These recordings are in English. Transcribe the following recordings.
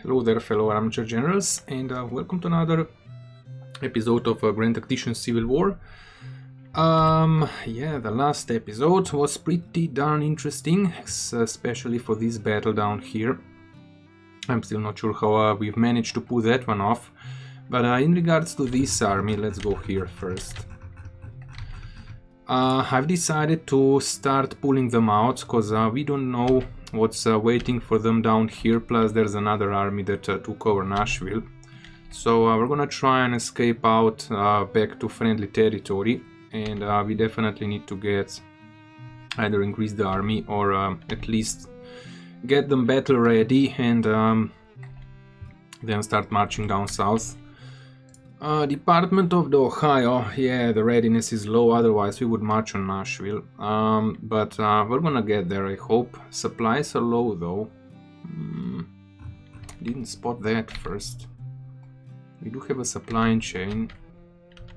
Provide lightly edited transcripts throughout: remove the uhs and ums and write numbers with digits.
Hello there, fellow armchair generals, and welcome to another episode of Grand Tactician Civil War. Yeah, the last episode was pretty darn interesting, especially for this battle down here. I'm still not sure how we've managed to pull that one off, but in regards to this army, let's go here first. I've decided to start pulling them out, because we don't know what's waiting for them down here, plus there's another army that took over Nashville. So we're gonna try and escape out back to friendly territory, and we definitely need to get either increase the army or at least get them battle ready and then start marching down south. Department of the Ohio, yeah, the readiness is low, otherwise we would march on Nashville. But we're gonna get there, I hope. Supplies are low though. Didn't spot that first. We do have a supply chain,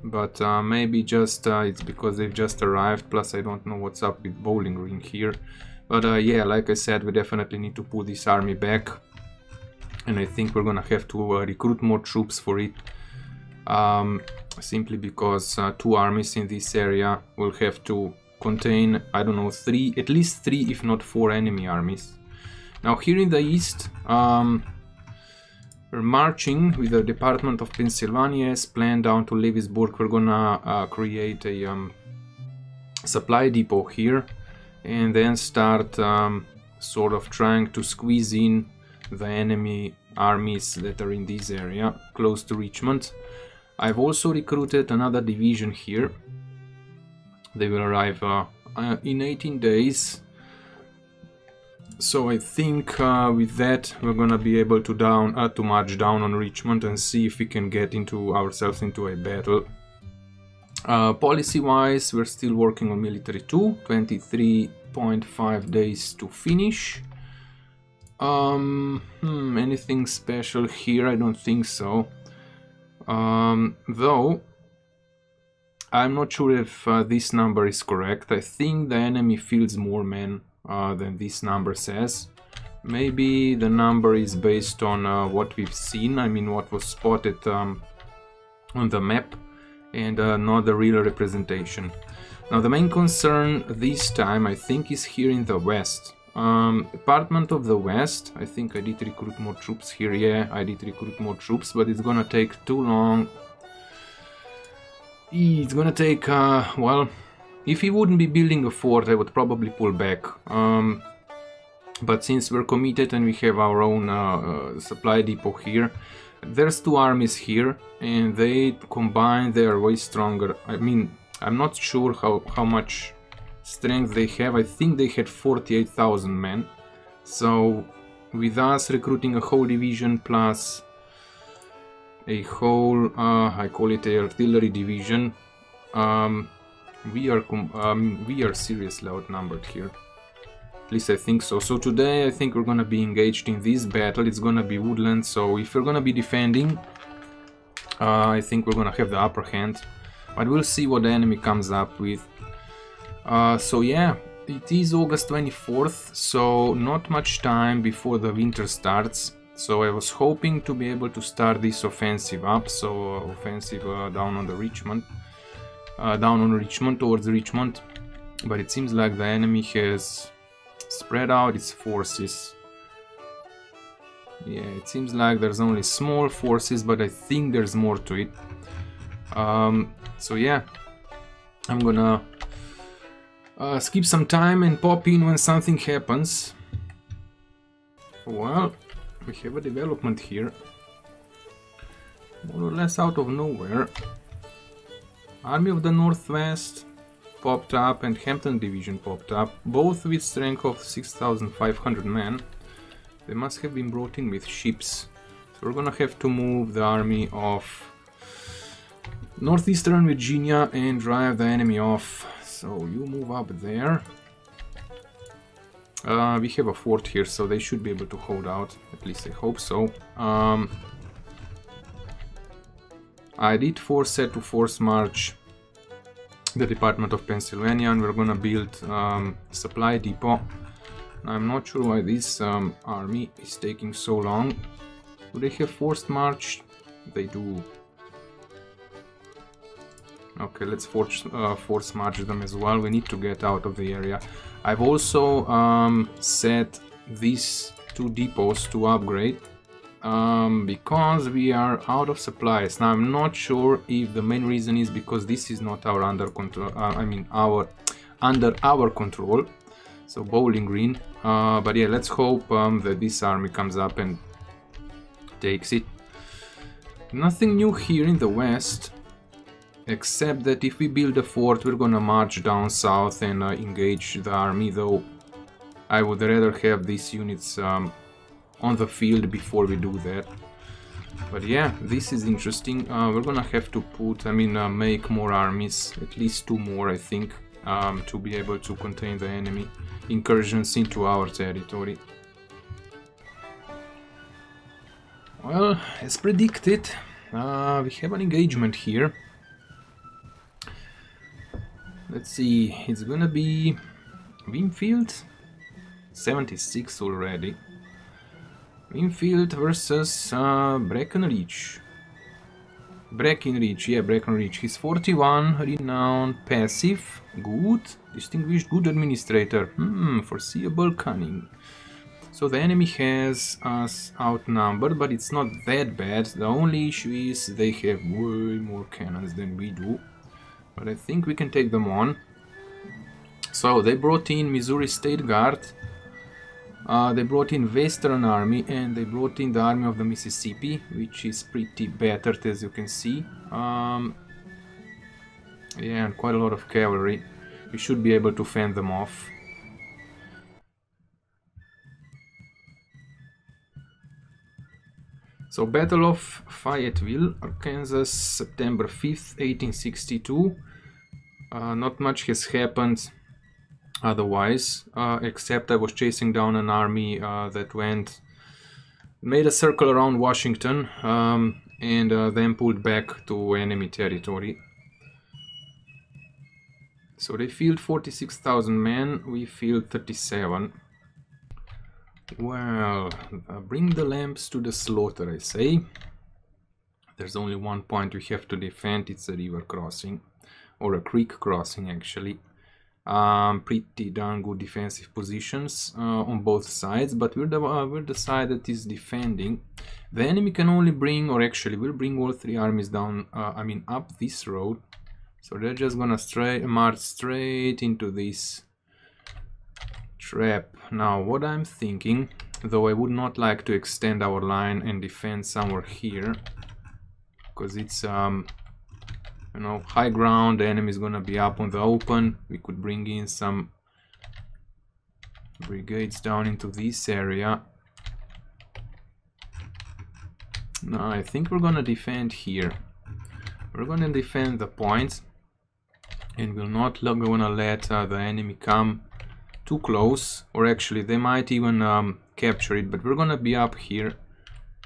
but maybe just it's because they've just arrived, plus I don't know what's up with Bowling Green here. But yeah, like I said, we definitely need to pull this army back, and I think we're gonna have to recruit more troops for it. Simply because two armies in this area will have to contain, I don't know, at least three if not four enemy armies. Now here in the east, we're marching with the Department of Pennsylvania as planned down to Lewisburg. We're gonna create a supply depot here and then start sort of trying to squeeze in the enemy armies that are in this area close to Richmond. I've also recruited another division here. They will arrive in 18 days. So I think with that we're gonna be able to march down on Richmond and see if we can get ourselves into a battle. Policy-wise, we're still working on military 2, 23.5 days to finish. Anything special here? I don't think so. Though I'm not sure if this number is correct. I think the enemy fields more men than this number says. Maybe the number is based on what we've seen, I mean what was spotted on the map, and not the real representation. Now the main concern this time I think is here in the west. Department of the West, I think I did recruit more troops here. Yeah, I did recruit more troops, but it's gonna take too long. It's gonna take, well, if he wouldn't be building a fort, I would probably pull back. But since we're committed and we have our own supply depot here, there's two armies here, and they combined, they are way stronger. I mean, I'm not sure how much strength they have. I think they had 48,000 men. So with us recruiting a whole division plus a whole, I call it a artillery division, we are seriously outnumbered here. At least I think so. So today I think we're gonna be engaged in this battle. It's gonna be woodland, so if we're gonna be defending, I think we're gonna have the upper hand. But we'll see what the enemy comes up with. So yeah, it is August 24th, so not much time before the winter starts. So I was hoping to be able to start this offensive up, so offensive down on Richmond towards Richmond. But it seems like the enemy has spread out its forces. Yeah, it seems like there's only small forces, but I think there's more to it. So yeah, I'm gonna skip some time and pop in when something happens. Well, we have a development here, more or less out of nowhere. Army of the Northwest popped up and Hampton Division popped up, both with strength of 6,500 men. They must have been brought in with ships. So we're gonna have to move the army of Northeastern Virginia and drive the enemy off. So you move up there. We have a fort here, so they should be able to hold out. At least I hope so. I did set to force march the Department of Pennsylvania, and we're gonna build supply depot. I'm not sure why this army is taking so long. Do they have forced march? They do. Okay, let's force march them as well. We need to get out of the area. I've also set these 2 depots to upgrade because we are out of supplies. Now I'm not sure if the main reason is because this is not our under control. Under our control. So Bowling Green. But yeah, let's hope that this army comes up and takes it. Nothing new here in the west. Except that if we build a fort, we're gonna march down south and engage the army, though I would rather have these units on the field before we do that. But yeah, this is interesting. We're gonna have to put, make more armies, at least 2 more, I think, to be able to contain the enemy incursions into our territory. Well, as predicted, we have an engagement here. Let's see, it's gonna be Winfield, 76 already. Winfield versus Breckenridge. Breckenridge, yeah, Breckenridge. He's 41, renowned, passive, good, distinguished, good administrator. Foreseeable, cunning. So the enemy has us outnumbered, but it's not that bad. The only issue is they have way more cannons than we do. But I think we can take them on. So they brought in Missouri State Guard, they brought in Western Army, and they brought in the Army of the Mississippi, which is pretty battered, as you can see. Yeah, and quite a lot of cavalry. We should be able to fend them off. So Battle of Fayetteville, Arkansas, September 5th, 1862. Not much has happened otherwise, except I was chasing down an army that made a circle around Washington and then pulled back to enemy territory. So they field 46,000 men, we field 37. Well, bring the lambs to the slaughter, I say. There's only one point we have to defend, it's a river crossing. Or a creek crossing, actually. Pretty darn good defensive positions on both sides, but we're the side that is defending. The enemy can only bring, or actually will bring all 3 armies down, up this road. So they're just gonna march straight into this trap. Now what I'm thinking, though I would not like to extend our line and defend somewhere here, because it's high ground, the enemy is gonna be up on the open. We could bring in some brigades down into this area. No, I think we're gonna defend here. We're gonna defend the point, and we're not gonna let the enemy come too close, or actually they might even capture it, but we're gonna be up here.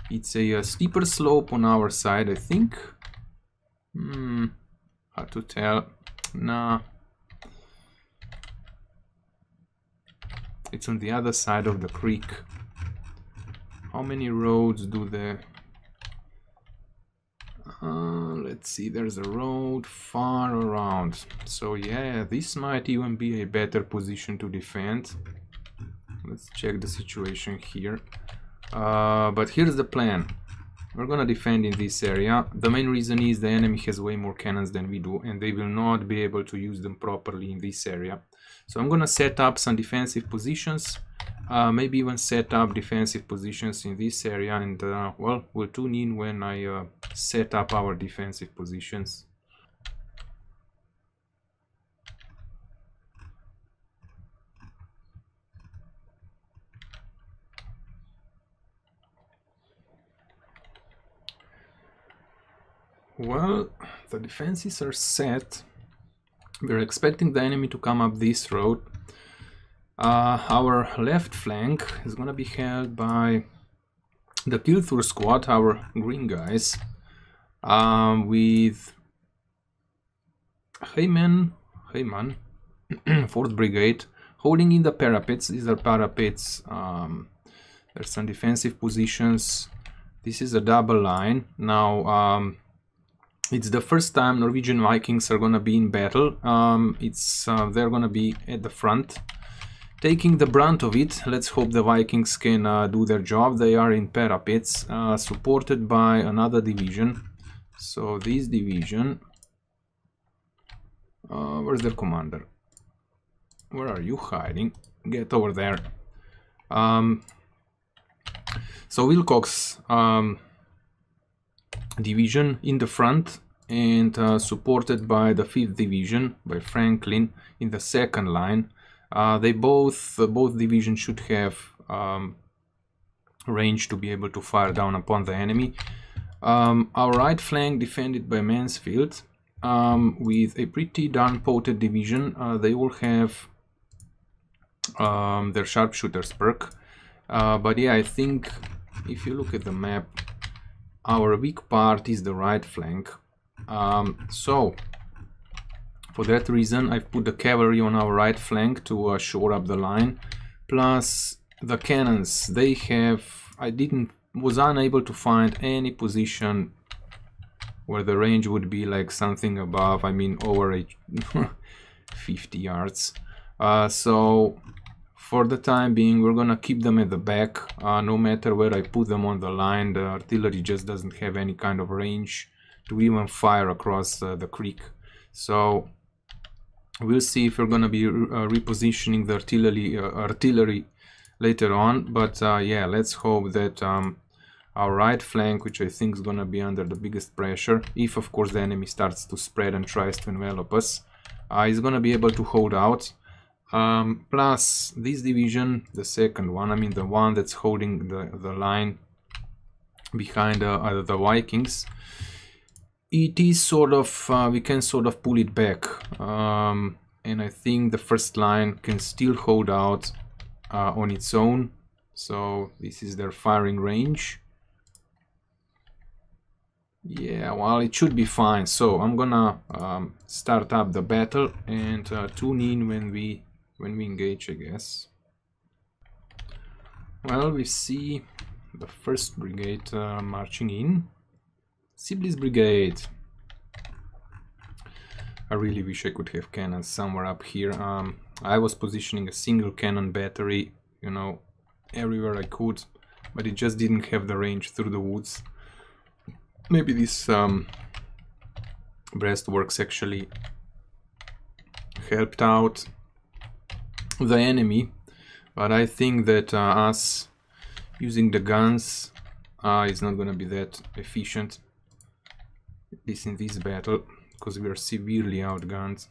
It's a steeper slope on our side, I think. Hard to tell. Nah. It's on the other side of the creek. How many roads do they... let's see, there's a road far around. So yeah, this might even be a better position to defend. Let's check the situation here. But here's the plan. We're gonna defend in this area. The main reason is the enemy has way more cannons than we do, and they will not be able to use them properly in this area. So I'm gonna set up some defensive positions, maybe even set up defensive positions in this area, and well, we'll tune in when I set up our defensive positions. Well, the defenses are set. We're expecting the enemy to come up this road. Our left flank is gonna be held by the Kilthur squad, our green guys, with Heyman, 4th Brigade, holding in the parapets. These are parapets. There's some defensive positions This is a double line. Now, it's the first time Norwegian Vikings are gonna be in battle. They're gonna be at the front, taking the brunt of it. Let's hope the Vikings can do their job. They are in parapets, supported by another division. So this division, where's their commander? Where are you hiding? Get over there. So Wilcox division in the front, and supported by the 5th division by Franklin in the second line. They both divisions should have range to be able to fire down upon the enemy. Our right flank defended by Mansfield with a pretty darn potent division. They all have their sharpshooters perk, but yeah, I think if you look at the map, our weak part is the right flank. So for that reason, I've put the cavalry on our right flank to shore up the line. Plus the cannons, they have, was unable to find any position where the range would be like something above, I mean over 50 yards. So for the time being, we're gonna keep them at the back. No matter where I put them on the line, the artillery just doesn't have any kind of range to even fire across the creek. So we'll see if we're gonna be repositioning the artillery later on. But yeah, let's hope that our right flank, which I think is gonna be under the biggest pressure, if of course the enemy starts to spread and tries to envelop us, is gonna be able to hold out. Plus this division, the second one, I mean the one that's holding the line behind the Vikings, it is sort of, we can sort of pull it back, and I think the first line can still hold out on its own. So this is their firing range. Yeah, well, it should be fine. So I'm gonna start up the battle and tune in when we engage, I guess. Well, we see the 1st brigade marching in. Sibley's brigade. I really wish I could have cannons somewhere up here. I was positioning a single cannon battery, you know, everywhere I could, but it just didn't have the range through the woods. Maybe this breastworks actually helped out the enemy, but I think that us using the guns is not going to be that efficient, at least in this battle, because we are severely outgunned.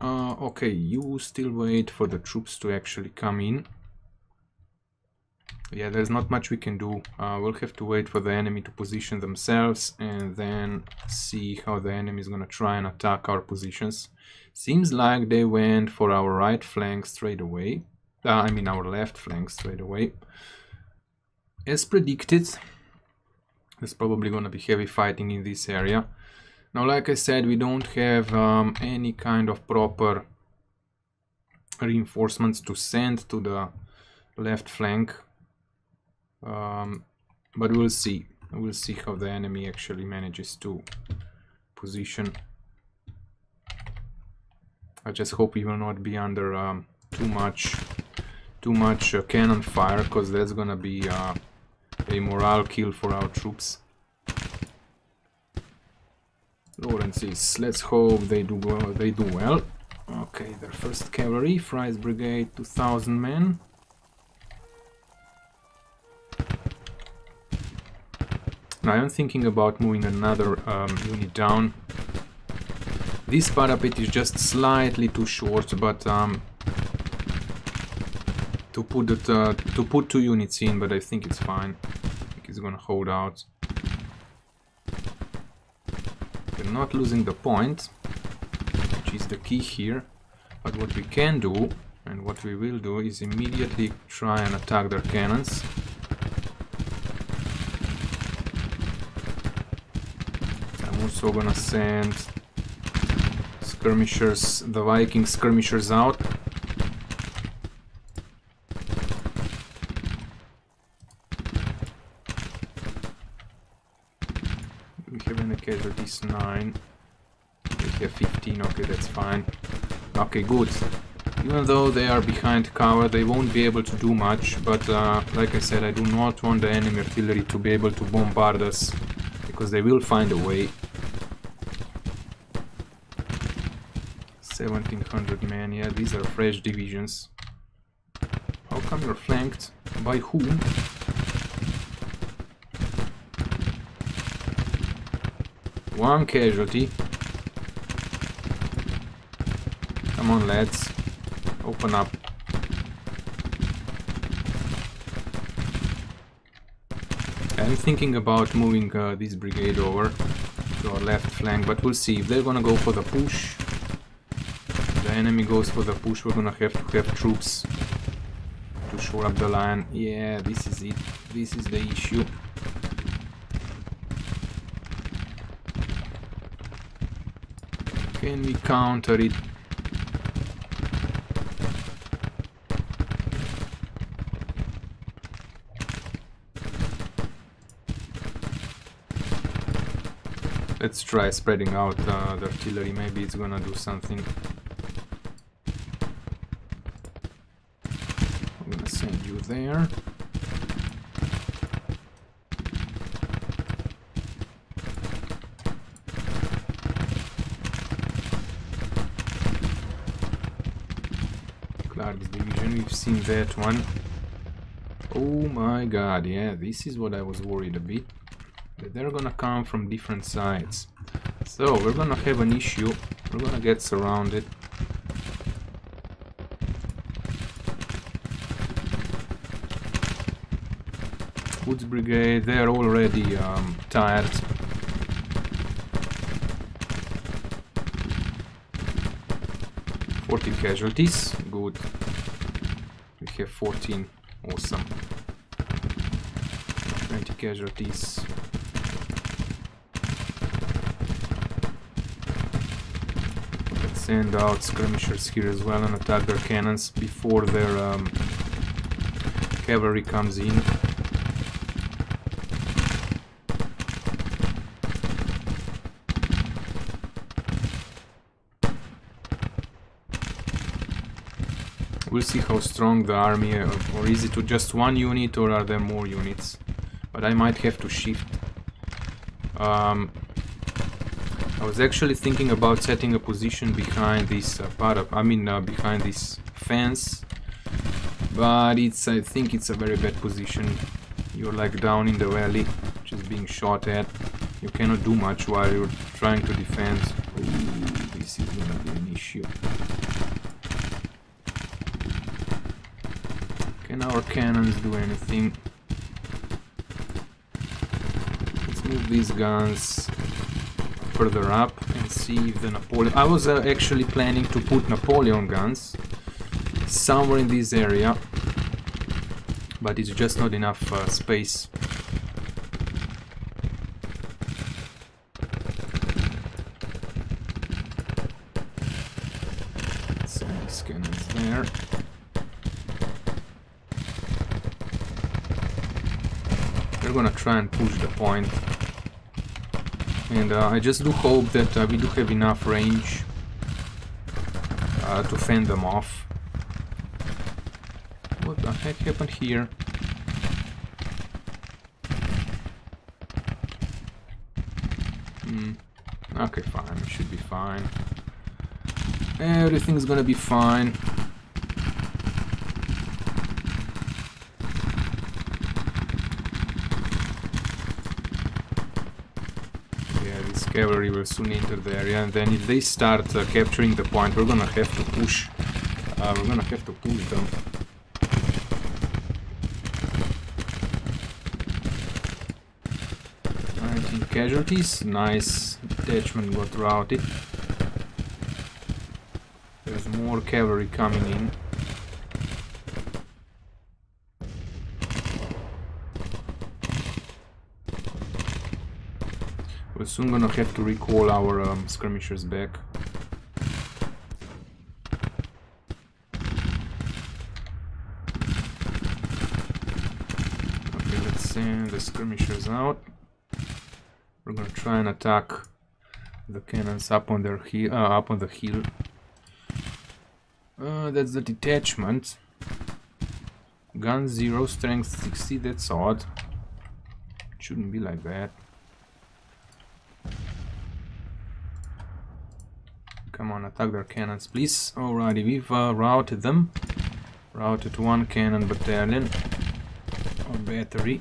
Okay, you still wait for the troops to actually come in. Yeah, there's not much we can do. We'll have to wait for the enemy to position themselves and then see how the enemy is gonna try and attack our positions. Seems like they went for our right flank straight away. I mean our left flank straight away. As predicted, there's probably gonna be heavy fighting in this area. Now, like I said, we don't have any kind of proper reinforcements to send to the left flank. But we'll see. We'll see how the enemy actually manages to position. I just hope we will not be under too much cannon fire, because that's gonna be a morale kill for our troops. Lawrence's, let's hope they do well. Okay, their first cavalry, Fry's brigade, 2,000 men. Now I'm thinking about moving another unit down. This parapet is just slightly too short, but to put 2 units in, but I think it's fine. I think it's gonna hold out. We're not losing the point, which is the key here. But what we can do, and what we will do, is immediately try and attack their cannons. I'm also gonna send skirmishers, the Viking skirmishers out. Casualties 9. We have 15, okay, that's fine. Okay, good. Even though they are behind cover, they won't be able to do much, but like I said, I do not want the enemy artillery to be able to bombard us, because they will find a way. 1700 men, yeah, these are fresh divisions. How come you're flanked? By whom? One casualty. Come on, lads. Open up. I'm thinking about moving this brigade over to our left flank, but we'll see. If they're gonna go for the push, the enemy goes for the push, we're gonna have to have troops to shore up the line. Yeah, this is it. This is the issue. Can we counter it? Let's try spreading out the artillery, maybe it's gonna do something. I'm gonna send you there. Clark's division, we've seen that one. Oh my god, yeah, this is what I was worried a bit. They're gonna come from different sides, so we're gonna have an issue. We're gonna get surrounded. Woods Brigade, they're already tired. "40 casualties, good. We have 14, awesome. 20 casualties. Send out skirmishers here as well and attack their cannons before their cavalry comes in. We'll see how strong the army, or is it just one unit, or are there more units? But I might have to shift. I was actually thinking about setting a position behind this behind this fence, but I think it's a very bad position. You're like down in the valley, just being shot at. You cannot do much while you're trying to defend. Ooh, this is gonna be an issue. Can our cannons do anything? Let's move these guns further up and see if the Napoleon... I was actually planning to put Napoleon guns somewhere in this area, but it's just not enough space. Let's send these cannons there. We're gonna try and push the point. And I just do hope that we do have enough range to fend them off. What the heck happened here? Okay, fine, it should be fine. Everything's gonna be fine. Cavalry will soon enter the area, and then if they start capturing the point, we're gonna have to push. We're gonna have to push them. Casualties, nice. Detachment got routed. There's more cavalry coming in. We're soon gonna have to recall our skirmishers back. Okay, let's send the skirmishers out. We're gonna try and attack the cannons up on their up on the hill. That's the detachment. Gun 0, strength 60, that's odd. It shouldn't be like that. Come on, attack their cannons, please. Alrighty, we've routed them. Routed 1 cannon battalion. Or battery.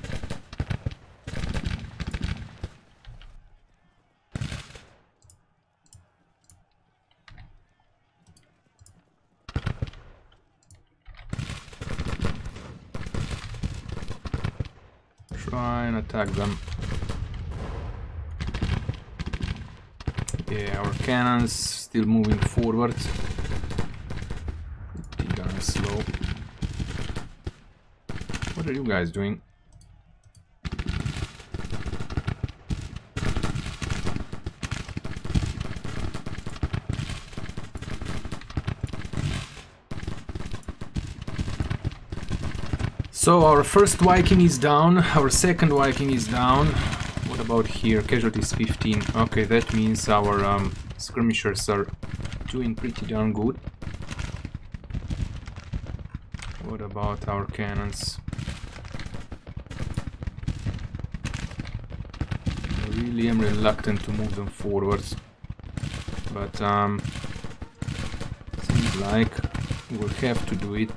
Try and attack them. Yeah, our cannons still moving forward. Pretty darn slow. What are you guys doing? So our first Viking is down, our second Viking is down. What about here? Casualties 15. Okay, that means our skirmishers are doing pretty darn good. What about our cannons? I really am reluctant to move them forwards, but seems like we'll have to do it.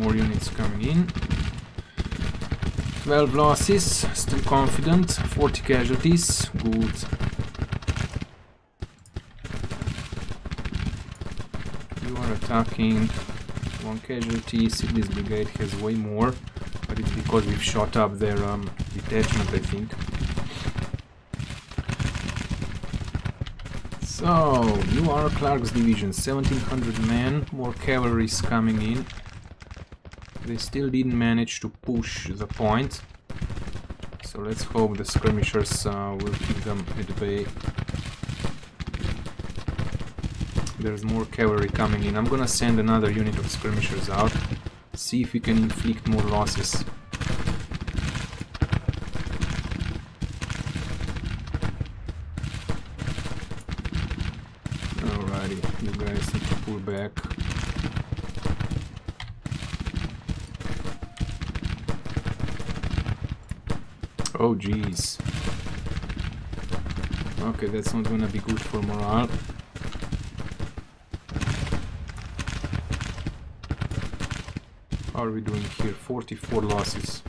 More units coming in. 12 losses, still confident. 40 casualties, good. You are attacking 1 casualty. This brigade has way more, but it's because we've shot up their detachment, I think. So, you are Clark's division, 1700 men, more cavalry is coming in. They still didn't manage to push the point, so let's hope the skirmishers will keep them at bay. There's more cavalry coming in. I'm gonna send another unit of skirmishers out, see if we can inflict more losses. Alrighty, you guys need to pull back. Oh jeez. Okay, that's not gonna be good for morale. How are we doing here? 44 losses.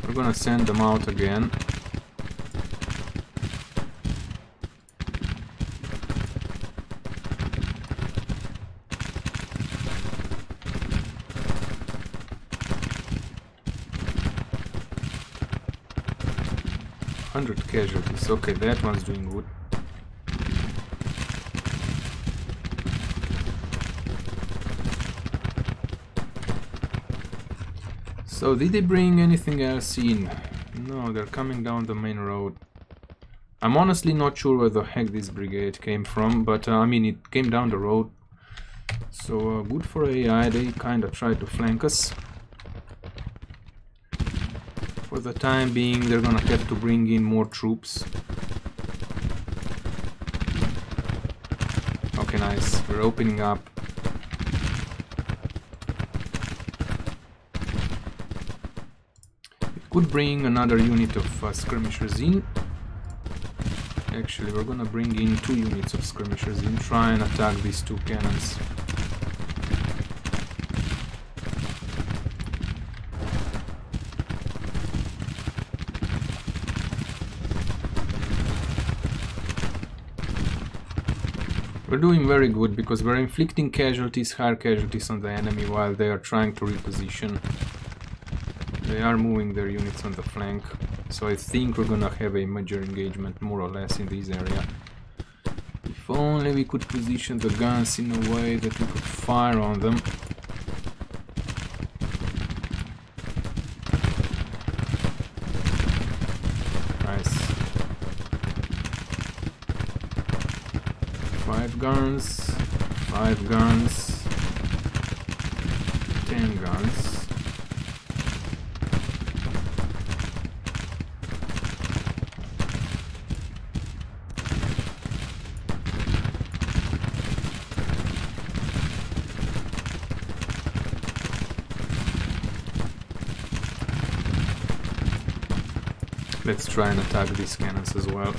We're gonna send them out again. Casualties. Okay, that one's doing good. So did they bring anything else in? No, they're coming down the main road. I'm honestly not sure where the heck this brigade came from, but I mean, it came down the road. So good for AI, they kinda tried to flank us. For the time being, they're gonna have to bring in more troops. Okay, nice. We're opening up. We could bring another unit of skirmishers in. Actually, we're gonna bring in 2 units of skirmishers in, try and attack these 2 cannons. We're doing very good because we're inflicting casualties, higher casualties on the enemy while they are trying to reposition. They are moving their units on the flank, so I think we're gonna have a major engagement more or less in this area. If only we could position the guns in a way that we could fire on them. guns, 5 guns, 10 guns. Let's try and attack these cannons as well.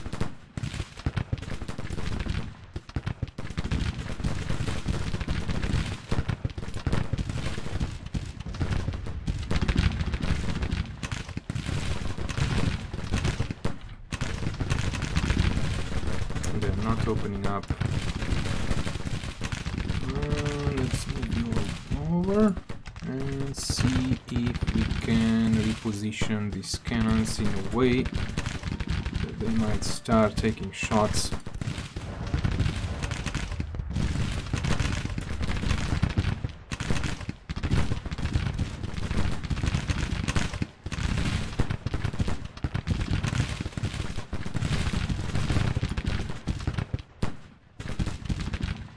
They're not opening up. Let's move you over and see if we can reposition these cannons in a way that they might start taking shots.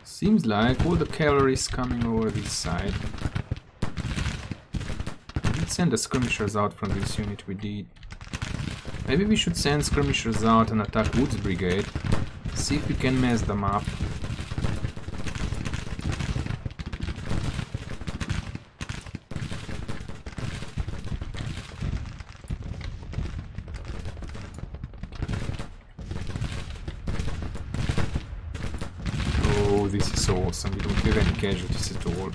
Seems like all the cavalry is coming over this side. Send the skirmishers out from this unit. We did. Maybe we should send skirmishers out and attack Wood's brigade. See if we can mess them up. Oh, this is so awesome. We don't have any casualties at all.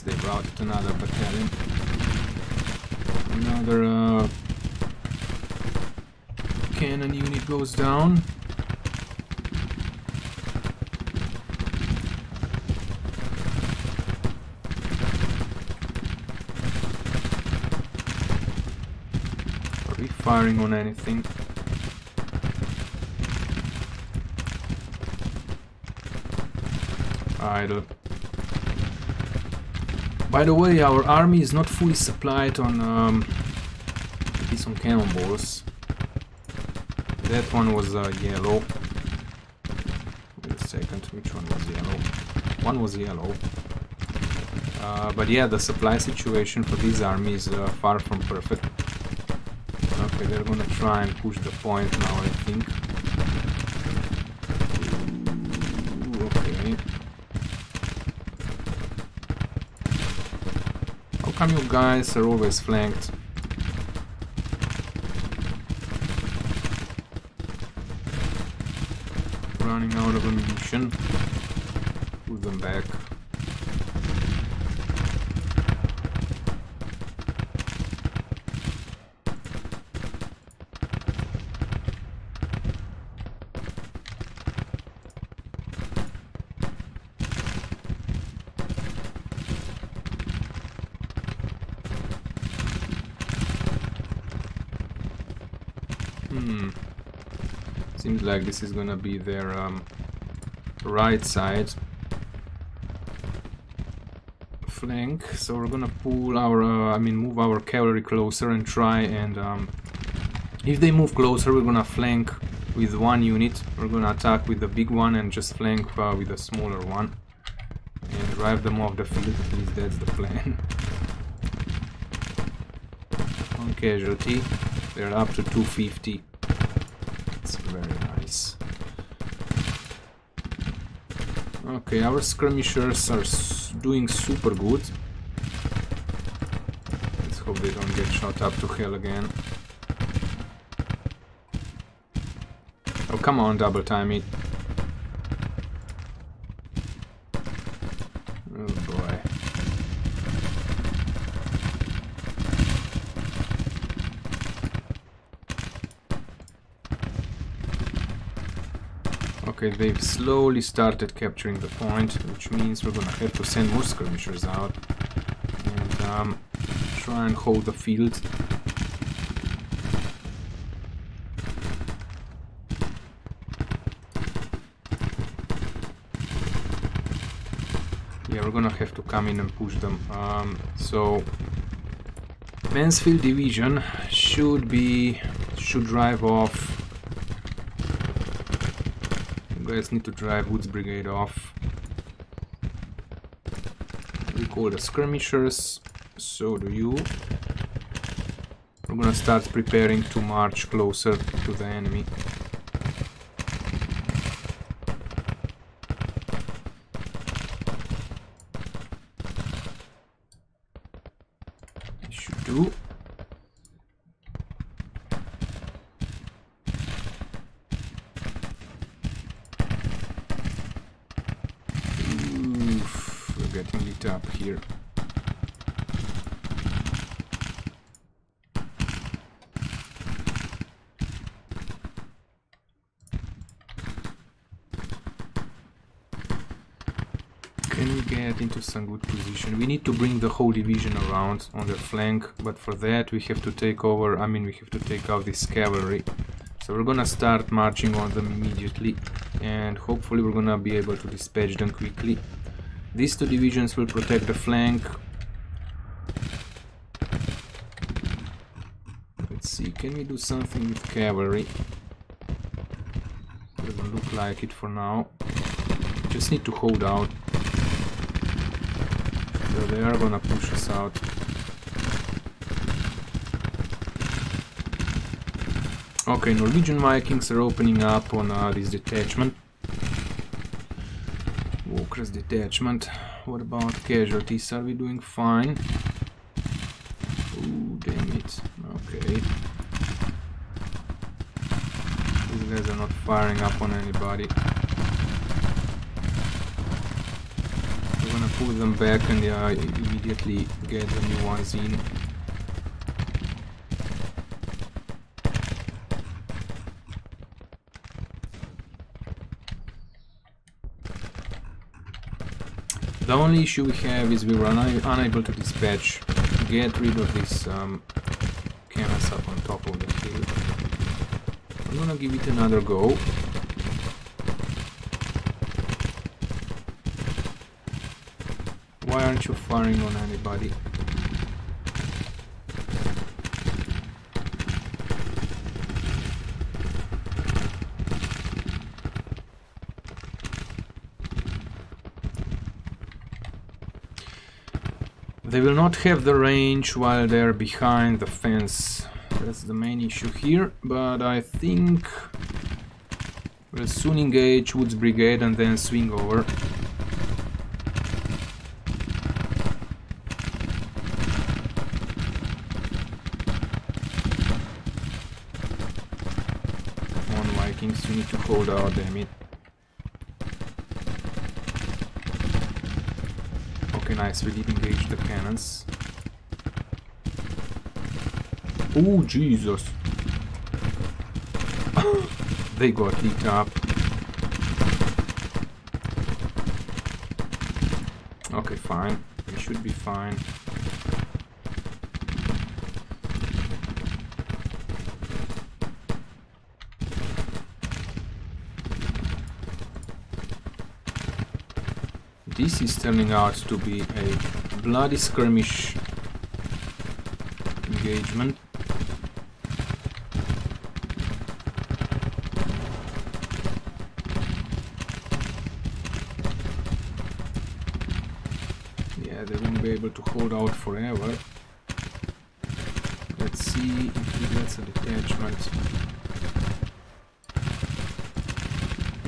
They routed another battalion. Another cannon unit goes down. Are we firing on anything? Idle. By the way, our army is not fully supplied on some cannonballs. That one was yellow. Wait a second, which one was yellow? One was yellow. But yeah, the supply situation for this army is far from perfect. Okay, they're gonna try and push the point now, I think. Ooh, okay. How come you guys are always flanked? Running out of ammunition. Put them back. Seems like this is gonna be their right side flank, so we're gonna pull our, move our cavalry closer and try and, if they move closer, we're gonna flank with one unit. We're gonna attack with the big one and just flank with the smaller one and drive them off the field. At least that's the plan. On casualty, they're up to 250. It's very nice. Okay, our skirmishers are doing super good. Let's hope they don't get shot up to hell again. Oh, come on, double time it. Oh boy. Okay, they've slowly started capturing the point, which means we're gonna have to send more skirmishers out and try and hold the field. Yeah, we're gonna have to come in and push them. So Mansfield division should be should drive off. You guys need to drive Woods Brigade off. Recall the skirmishers. So do you. We're gonna start preparing to march closer to the enemy. Should do. Oof, we're getting lit up here. Into some good position. We need to bring the whole division around on the flank, but for that we have to take over, we have to take out this cavalry. So we're gonna start marching on them immediately, and hopefully we're gonna be able to dispatch them quickly. These two divisions will protect the flank. Let's see, can we do something with cavalry? Doesn't look like it for now. Just need to hold out. So they are gonna push us out. Okay, Norwegian Vikings are opening up on this detachment. Walker's detachment. What about casualties? Are we doing fine? Ooh, damn it. Okay. These guys are not firing up on anybody. Pull them back and immediately get the new ones in. The only issue we have is we were unable to dispatch. Get rid of this cannons up on top of the hill. I'm gonna give it another go. Why aren't you firing on anybody? They will not have the range while they're behind the fence. That's the main issue here, but I think we'll soon engage Woods Brigade and then swing over. You need to hold out, damn it. Okay, nice, we did engage the cannons. Oh, Jesus! They got lit up. Okay, fine. We should be fine. This is turning out to be a bloody skirmish engagement. Yeah, they won't be able to hold out forever. Let's see if that's a detachment.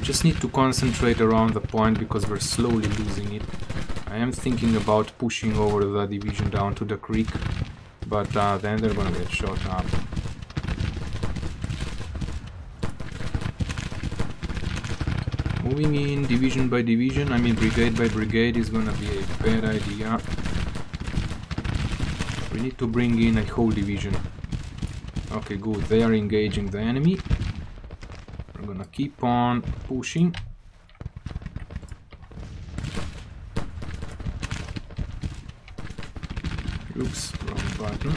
Just need to concentrate around the point because we're slowly losing it. I am thinking about pushing over the division down to the creek, but then they're gonna get shot up. Moving in division by division, brigade by brigade is gonna be a bad idea. We need to bring in a whole division. Okay, good, they are engaging the enemy. We're gonna keep on pushing. Oops, wrong button.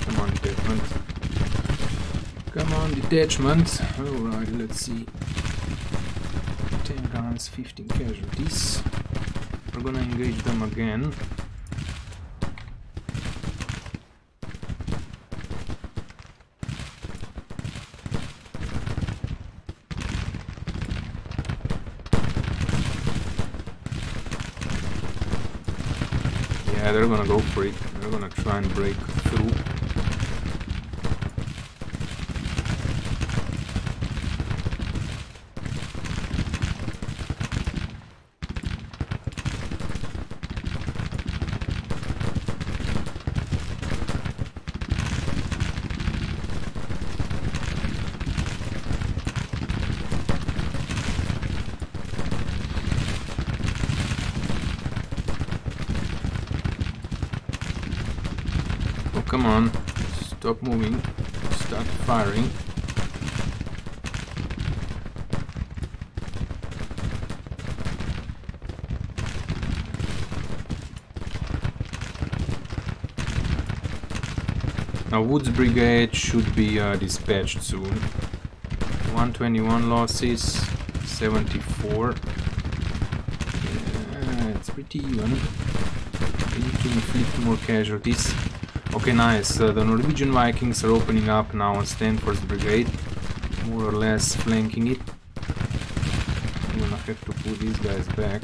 Come on, detachment. Come on, detachment. Alright, let's see. 10 guns, 15 casualties. We're gonna engage them again. Yeah, they're gonna go for it. They're gonna try and break through. Come on, stop moving, start firing. Now Wood's brigade should be dispatched soon. 121 losses, 74. Yeah, it's pretty even. We need to inflict more casualties. Okay, nice. The Norwegian Vikings are opening up now on Stanford's brigade, more or less flanking it. I'm gonna have to put these guys back.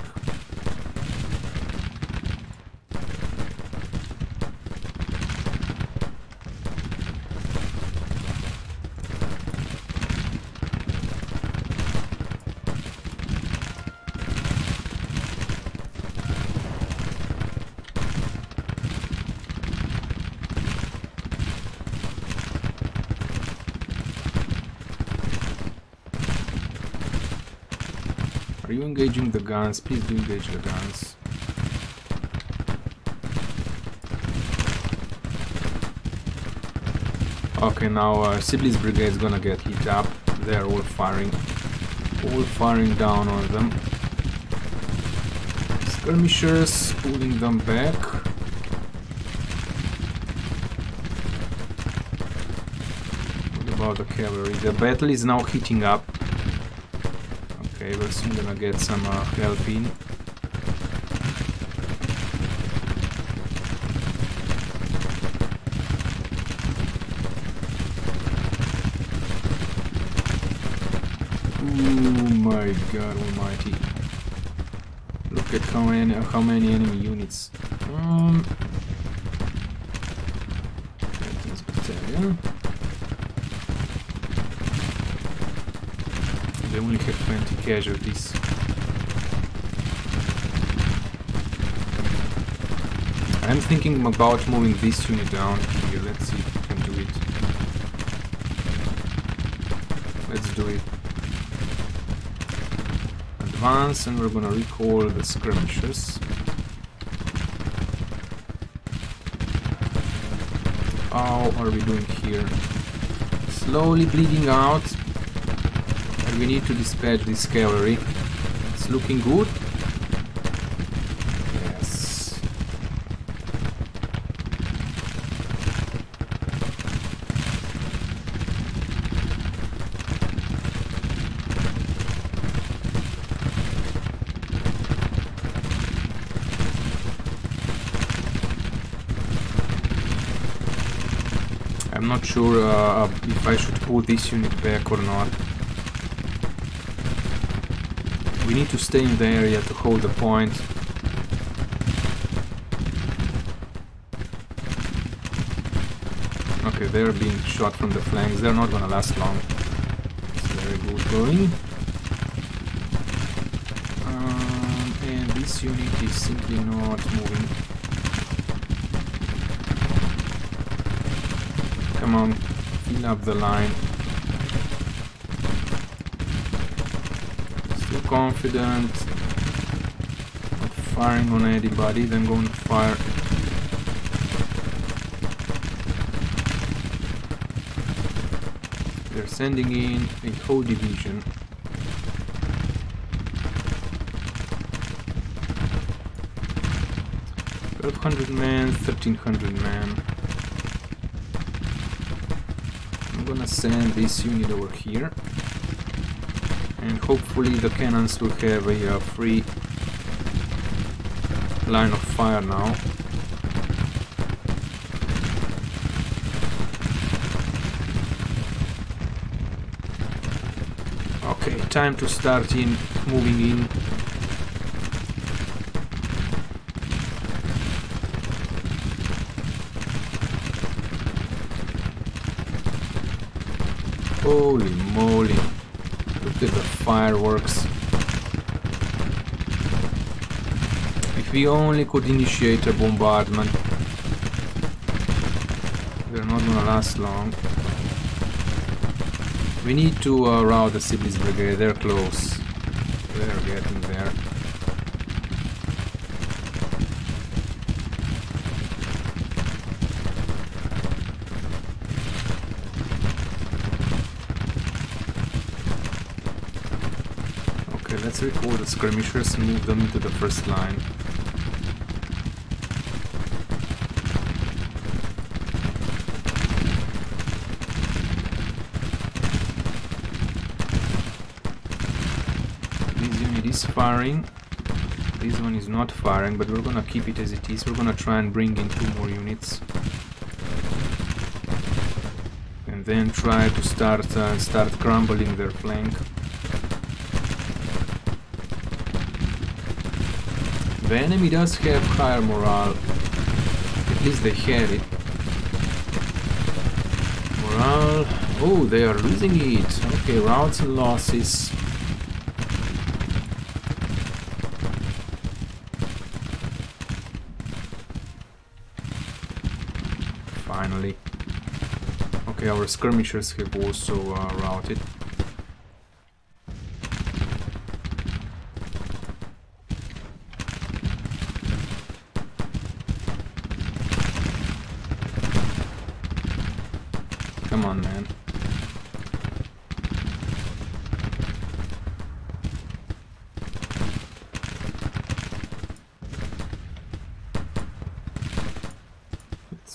Are you engaging the guns? Please do engage the guns. Okay, now Sibley's brigade is gonna get hit up. They're all firing down on them. Skirmishers pulling them back. What about the cavalry? The battle is now heating up. Okay, we're soon gonna get some help in. Oh my god almighty. Look at how many enemy units. Captain's battalion. They only have 20 casualties. I'm thinking about moving this unit down here. Let's see if we can do it. Let's do it. Advance, and we're gonna recall the skirmishers. How are we doing here? Slowly bleeding out. We need to dispatch this cavalry. It's looking good. Yes. I'm not sure if I should pull this unit back or not. We need to stay in the area to hold the point. Okay, they're being shot from the flanks. They're not gonna last long. It's very good going. And this unit is simply not moving. Come on, fill up the line. Confident, not firing on anybody, then going to fire. They're sending in a whole division. Men, 1300 men. I'm gonna send this unit over here. And hopefully the cannons will have a free line of fire now. Okay, time to start moving in. Holy moly. Look at the fireworks. If we only could initiate a bombardment. They're not gonna last long. We need to rout the Sibley's brigade. They're close. They're getting there. Okay, let's recall the skirmishers and move them into the first line. Firing. This one is not firing, but we're gonna keep it as it is. We're gonna try and bring in 2 more units, and then try to start crumbling their flank. The enemy does have higher morale. At least they had it. Morale. Oh, they are losing it. Okay, routes and losses. Finally. Okay, our skirmishers have also routed. Come on, man.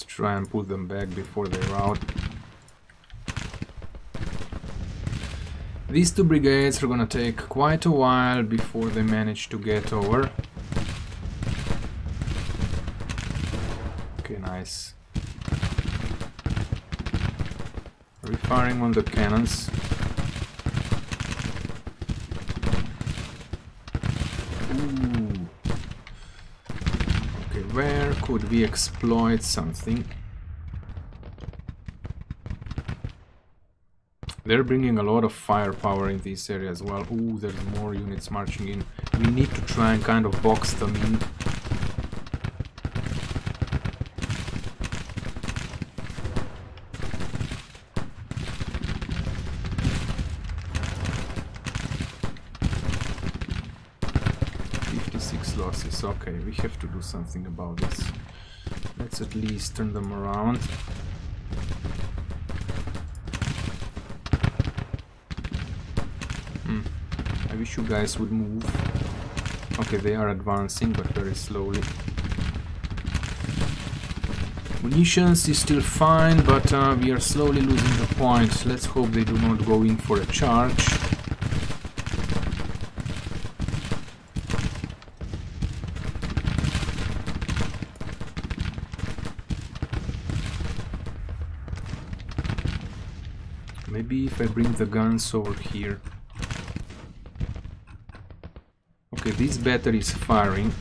Try and pull them back before they rout. These 2 brigades are gonna take quite a while before they manage to get over. Okay, nice. Refiring on the cannons. Where could we exploit something? They're bringing a lot of firepower in this area as well. Ooh, there's more units marching in. We need to try and kind of box them in. Losses. Okay, we have to do something about this. Let's at least turn them around. I wish you guys would move. Okay, they are advancing, but very slowly. Munitions is still fine, but we are slowly losing the point. Let's hope they do not go in for a charge. Maybe if I bring the guns over here. Okay, this battery is firing.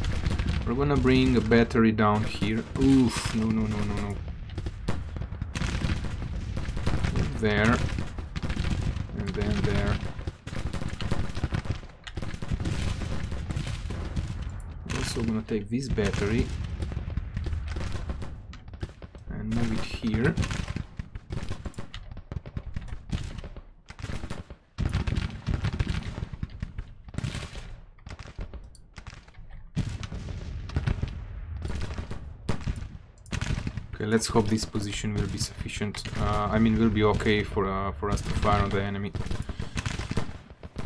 We're gonna bring a battery down here. Oof, no, no, no, no, no. There. And then there. We're also gonna take this battery and move it here. Let's hope this position will be sufficient. I mean, will be okay for us to fire on the enemy.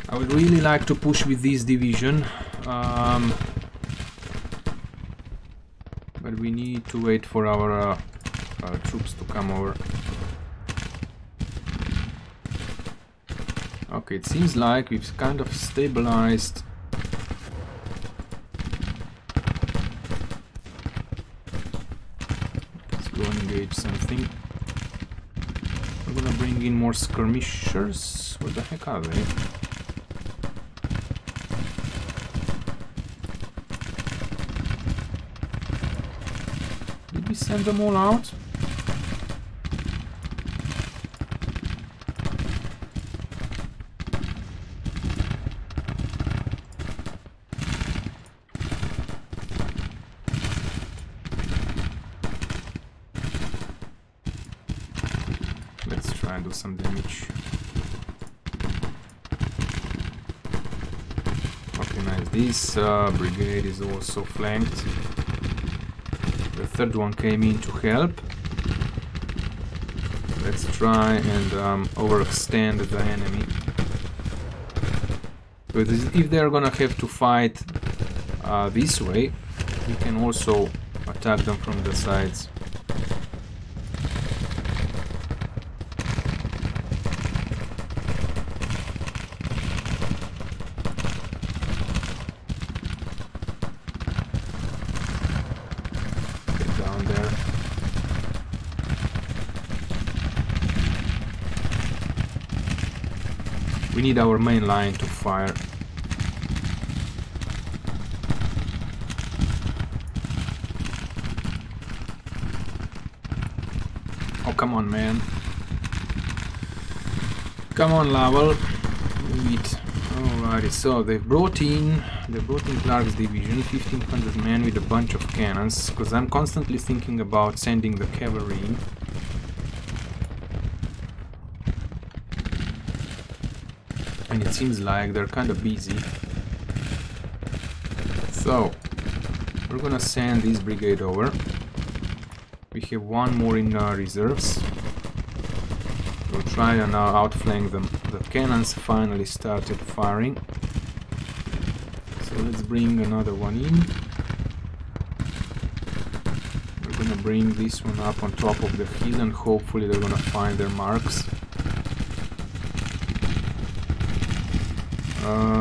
I would really like to push with this division, but we need to wait for our troops to come over. Okay, it seems like we've kind of stabilized. Something. I'm gonna bring in more skirmishers. What the heck are they? Did we send them all out? Let's try and do some damage. Okay, nice. This brigade is also flanked. The third one came in to help. Let's try and overextend the enemy. But if they're gonna have to fight this way, we can also attack them from the sides. Get down there. We need our main line to fire. Oh, come on, man. Come on, Laval. Wait. Alrighty, so they brought in Clark's division, 1500 men with a bunch of cannons, because I'm constantly thinking about sending the cavalry in. And it seems like they're kind of busy. So, we're gonna send this brigade over. We have one more in reserves. We'll try and outflank them. The cannons finally started firing. So let's bring another one in. We're gonna bring this one up on top of the hill and hopefully they're gonna find their marks.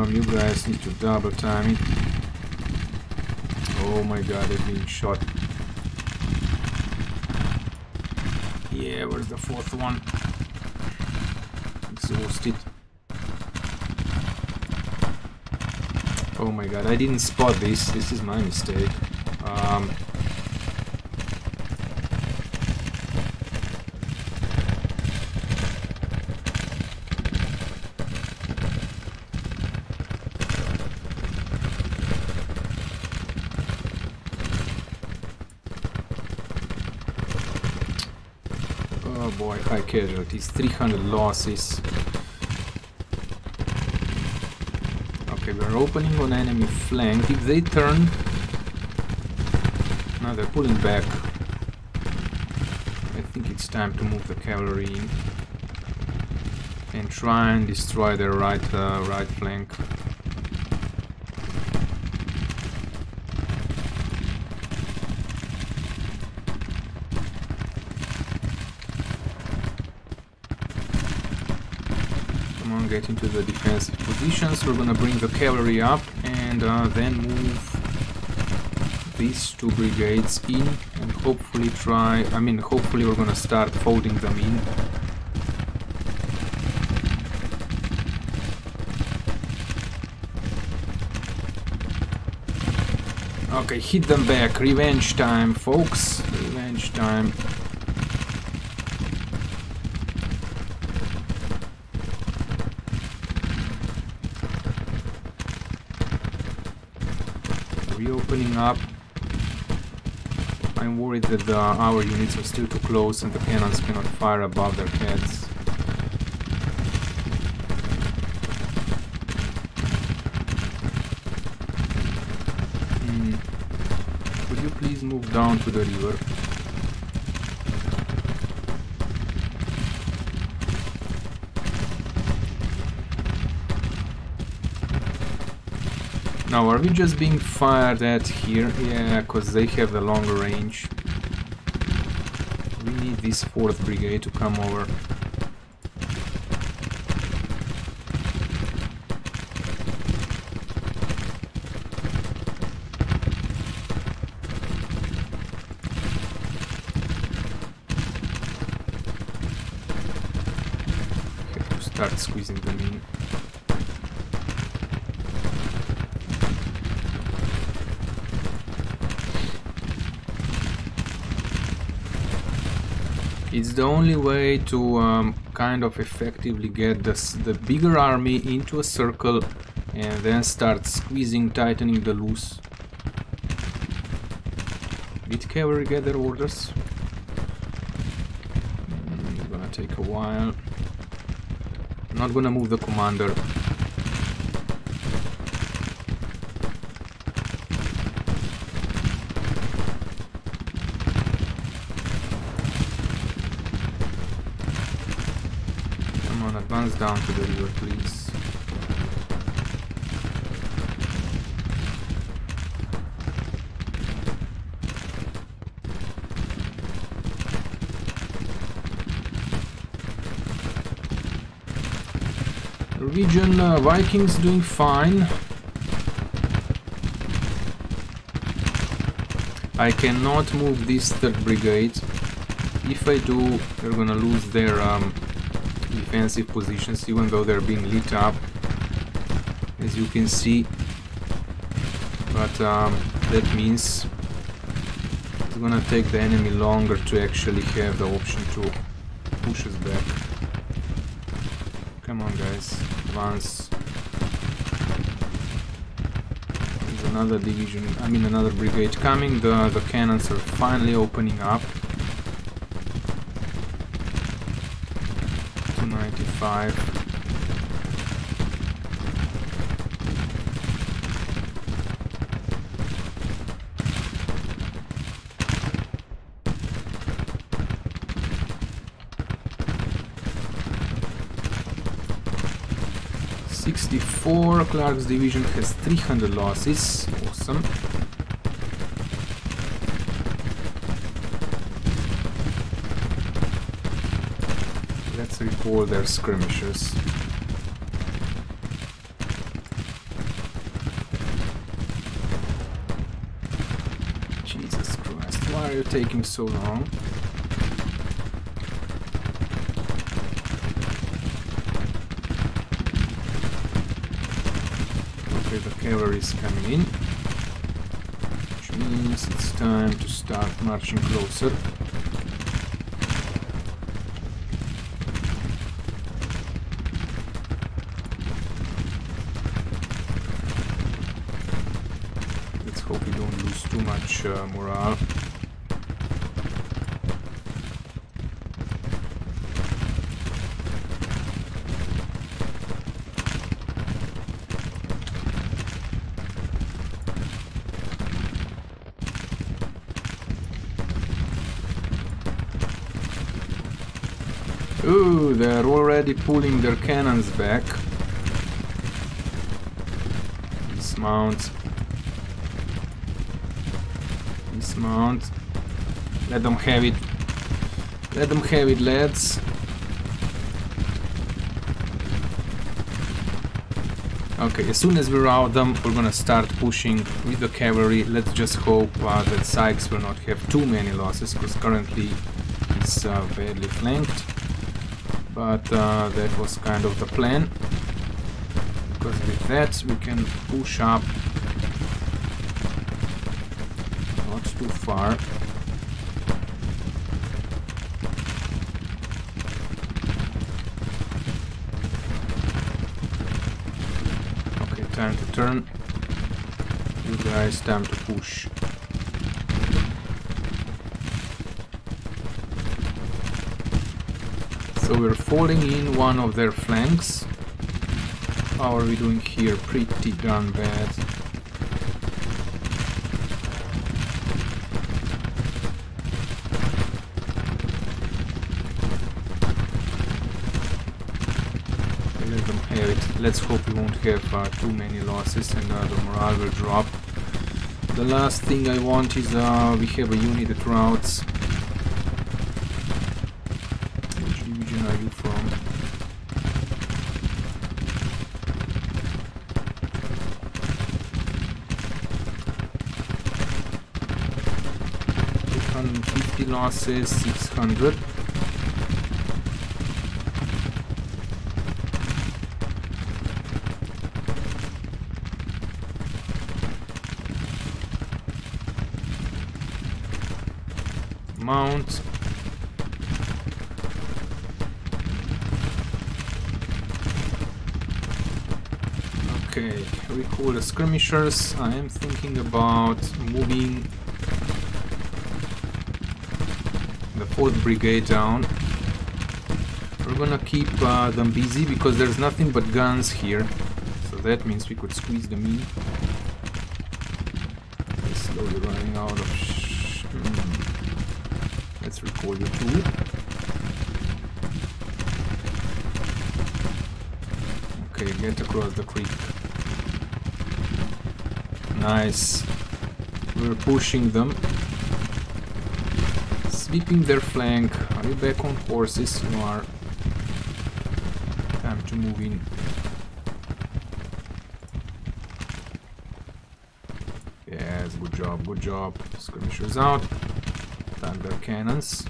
You guys need to double time it. Oh my god, they're being shot. Yeah, where's the fourth one? Exhausted. Oh my god, I didn't spot this. This is my mistake. Oh boy, high casualties, 300 losses. Okay, we're opening on enemy flank. If they turn... Now they're pulling back. I think it's time to move the cavalry in. And try and destroy their right flank. Get into the defensive positions. We're gonna bring the cavalry up and then move these two brigades in and hopefully hopefully we're gonna start folding them in. Okay, hit them back. Revenge time, folks. Revenge time. Reopening up. I'm worried that our units are still too close and the cannons cannot fire above their heads. Could you please move down to the river? Now, are we just being fired at here? Yeah, because they have the longer range. We need this 4th brigade to come over. Have to start squeezing them in. It's the only way to kind of effectively get the bigger army into a circle and then start squeezing, tightening the loose. Did cavalry get their orders? I'm gonna take a while. I'm not gonna move the commander. Come on, advance down to the river, please. Norwegian Vikings doing fine. I cannot move this 3rd brigade. If I do, they're gonna lose their defensive positions, even though they're being lit up, as you can see. But that means it's gonna take the enemy longer to actually have the option to push us back. Come on, guys, advance. There's another division, I mean another brigade coming. The cannons are finally opening up. 295. Clark's division has 300 losses. Awesome. Let's recall their skirmishers. Jesus Christ, why are you taking so long? Cavalry is coming in, which means it's time to start marching closer. Let's hope we don't lose too much morale. Ooh, they're already pulling their cannons back. Dismount. Dismount. Let them have it. Let them have it, lads. Okay, as soon as we rout them, we're gonna start pushing with the cavalry. Let's just hope that Sykes will not have too many losses, because currently he's badly flanked. But that was kind of the plan, because with that we can push up not too far. Okay, time to turn. You guys, time to push. So we're falling in one of their flanks. How are we doing here? Pretty darn bad. Let them have it. Let's hope we won't have too many losses and the morale will drop. The last thing I want is we have a unit that routes. Are you from? $850 losses, 600. Mount. Okay, recall the skirmishers. I am thinking about moving the 4th brigade down. We're gonna keep them busy because there's nothing but guns here. So that means we could squeeze them in. They're slowly running out of Let's recall you two. Okay, get across the creek. Nice. We're pushing them. Sweeping their flank. Are you back on horses? You are. Time to move in. Yes, good job, good job. Skirmishers out. Attack their cannons.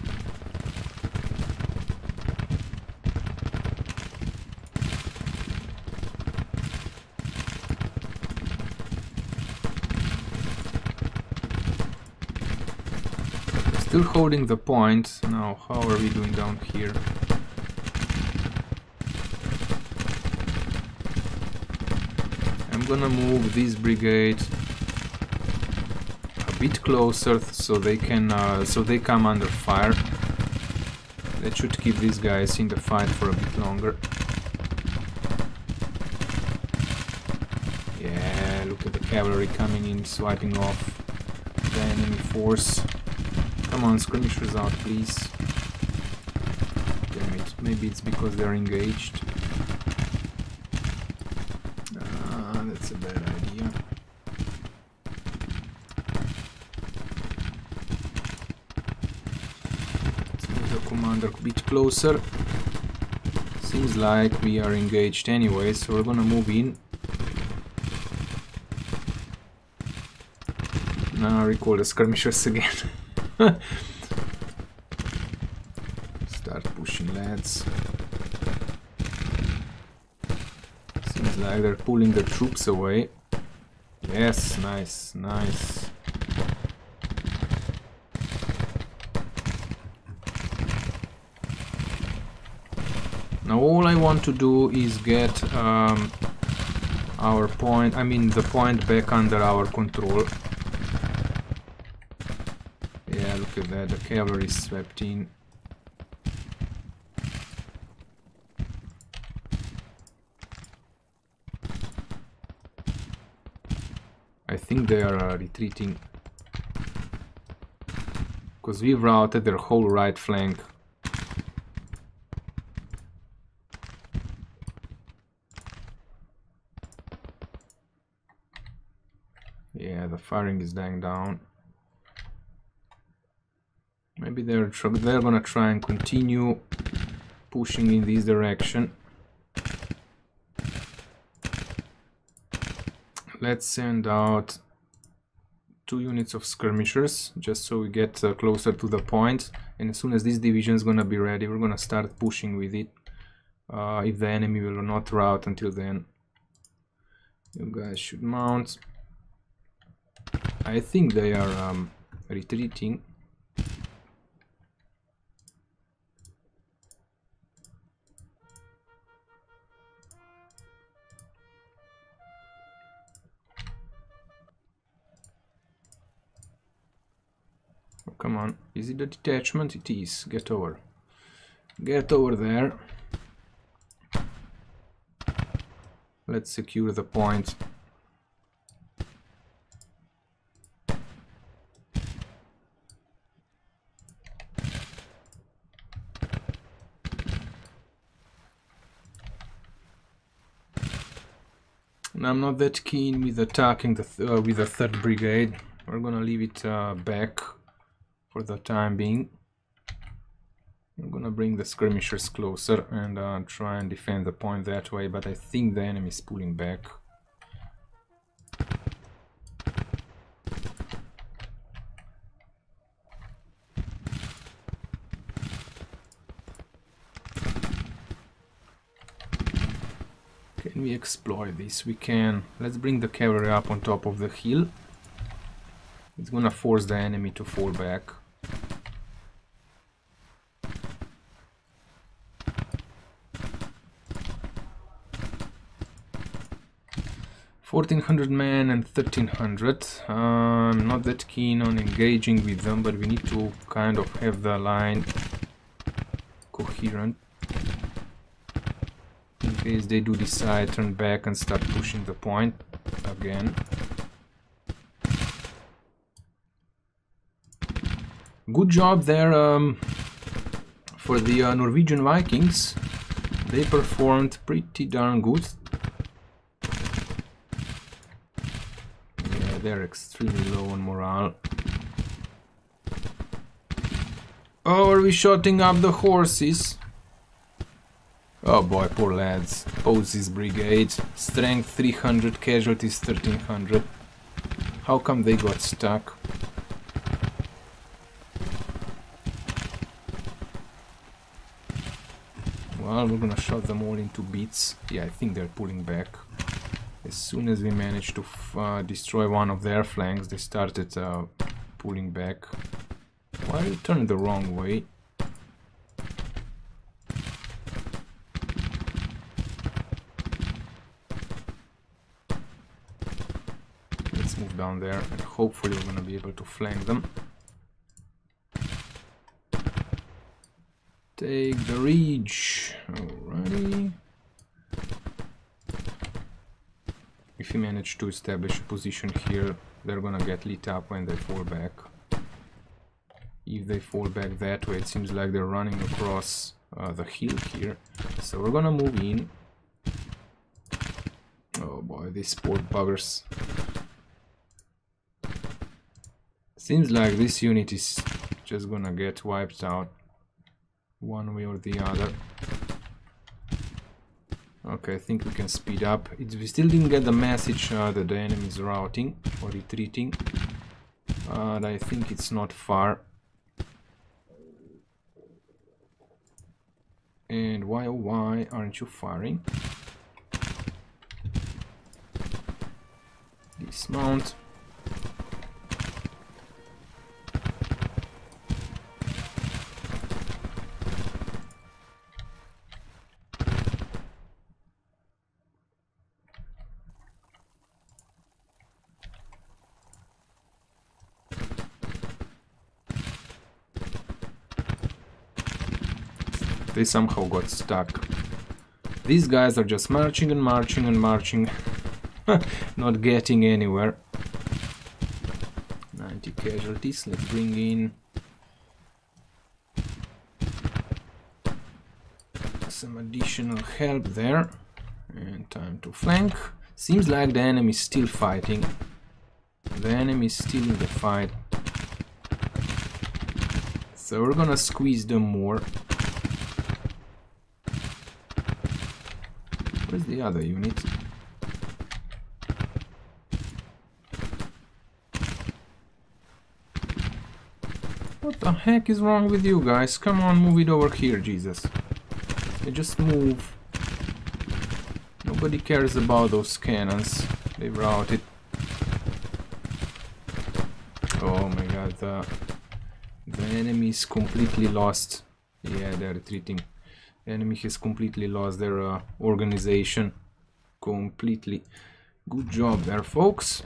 Still holding the point. Now, how are we doing down here? I'm gonna move this brigade a bit closer so they can, so they come under fire. That should keep these guys in the fight for a bit longer. Yeah, look at the cavalry coming in, swiping off the enemy force. Come on, skirmishers out, please. Damn it, maybe it's because they're engaged. That's a bad idea. Let's move the commander a bit closer. Seems like we are engaged anyway, so we're gonna move in. Now recall the skirmishers again. Start pushing, lads. Seems like they're pulling their troops away. Yes, nice, nice. Now all I want to do is get our point, I mean the point back under our control. Yeah, look at that, the cavalry swept in. I think they are retreating. Because we've routed their whole right flank. Yeah, the firing is dying down. Maybe they're gonna try and continue pushing in this direction. Let's send out 2 units of skirmishers just so we get closer to the point, and as soon as this division is gonna be ready, we're gonna start pushing with it. If the enemy will not rout until then. You guys should mount. I think they are retreating. Oh, come on, is it a detachment? It is. Get over. Get over there. Let's secure the point. And I'm not that keen with attacking the with the 3rd brigade. We're gonna leave it back for the time being. I'm gonna bring the skirmishers closer and try and defend the point that way, but I think the enemy is pulling back. Can we exploit this? We can. Let's bring the cavalry up on top of the hill. It's gonna force the enemy to fall back. $1,400 men and 1,300. I'm not that keen on engaging with them, but we need to kind of have the line coherent. case they do decide, turn back and start pushing the point again. Good job there for the Norwegian Vikings. They performed pretty darn good. Yeah, they're extremely low on morale. Oh, are we shooting up the horses? Oh boy, poor lads. Poses brigade. Strength 300, casualties 1300. How come they got stuck? Well, we're gonna shot them all into bits. Yeah, I think they're pulling back. As soon as we managed to destroy one of their flanks, they started pulling back. Why are you turning the wrong way? Let's move down there and hopefully we're gonna be able to flank them. Take the ridge. Alrighty. If we manage to establish a position here, they're gonna get lit up when they fall back. If they fall back that way, it seems like they're running across the hill here. So we're gonna move in. Oh boy, these poor buggers. Seems like this unit is just gonna get wiped out one way or the other. Okay, I think we can speed up. We still didn't get the message that the enemy is routing or retreating. But I think it's not far. And why oh why aren't you firing? Dismount. They somehow got stuck. These guys are just marching and marching and marching, not getting anywhere. 90 casualties, let's bring in some additional help there. And time to flank. Seems like the enemy is still fighting. The enemy is still in the fight. So we're gonna squeeze them more. Where's the other unit? What the heck is wrong with you guys? Come on, move it over here, Jesus. They just move. Nobody cares about those cannons. They routed. Oh my god, the enemy is completely lost. Yeah, they're retreating. The enemy has completely lost their organization. Completely. Good job there, folks.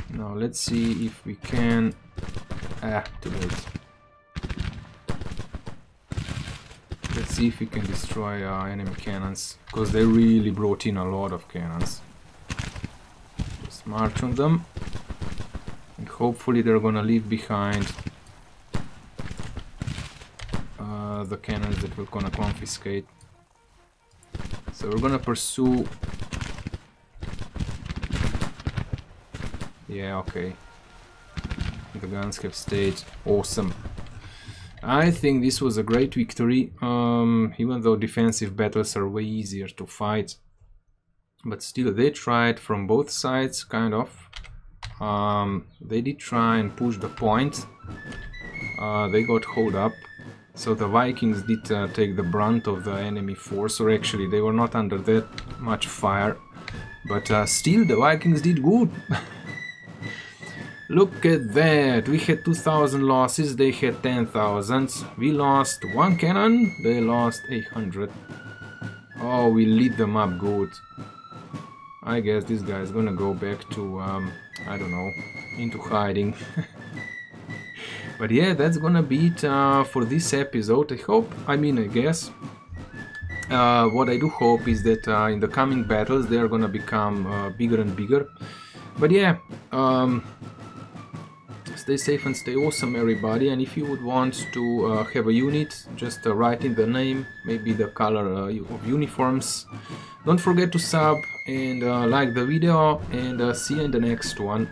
Now let's see if we can... too late. Let's see if we can destroy enemy cannons, because they really brought in a lot of cannons. Just march on them. And hopefully they're gonna leave behind the cannons that we're gonna confiscate. So we're gonna pursue. Yeah, okay. The guns have stayed. Awesome. I think this was a great victory, even though defensive battles are way easier to fight. But still, they tried from both sides, kind of. They did try and push the point. They got hold up. So the Vikings did take the brunt of the enemy force, or actually they were not under that much fire. But still, the Vikings did good. Look at that, we had 2,000 losses, they had 10,000. We lost 1 cannon, they lost 800. Oh, we lit them up good. I guess this guy is gonna go back to, I don't know, into hiding. But yeah, that's gonna be it for this episode. I guess What I do hope is that in the coming battles they are gonna become bigger and bigger. But yeah, stay safe and stay awesome, everybody. And if you would want to have a unit, just write in the name, maybe the color of uniforms. Don't forget to sub and like the video, and see you in the next one.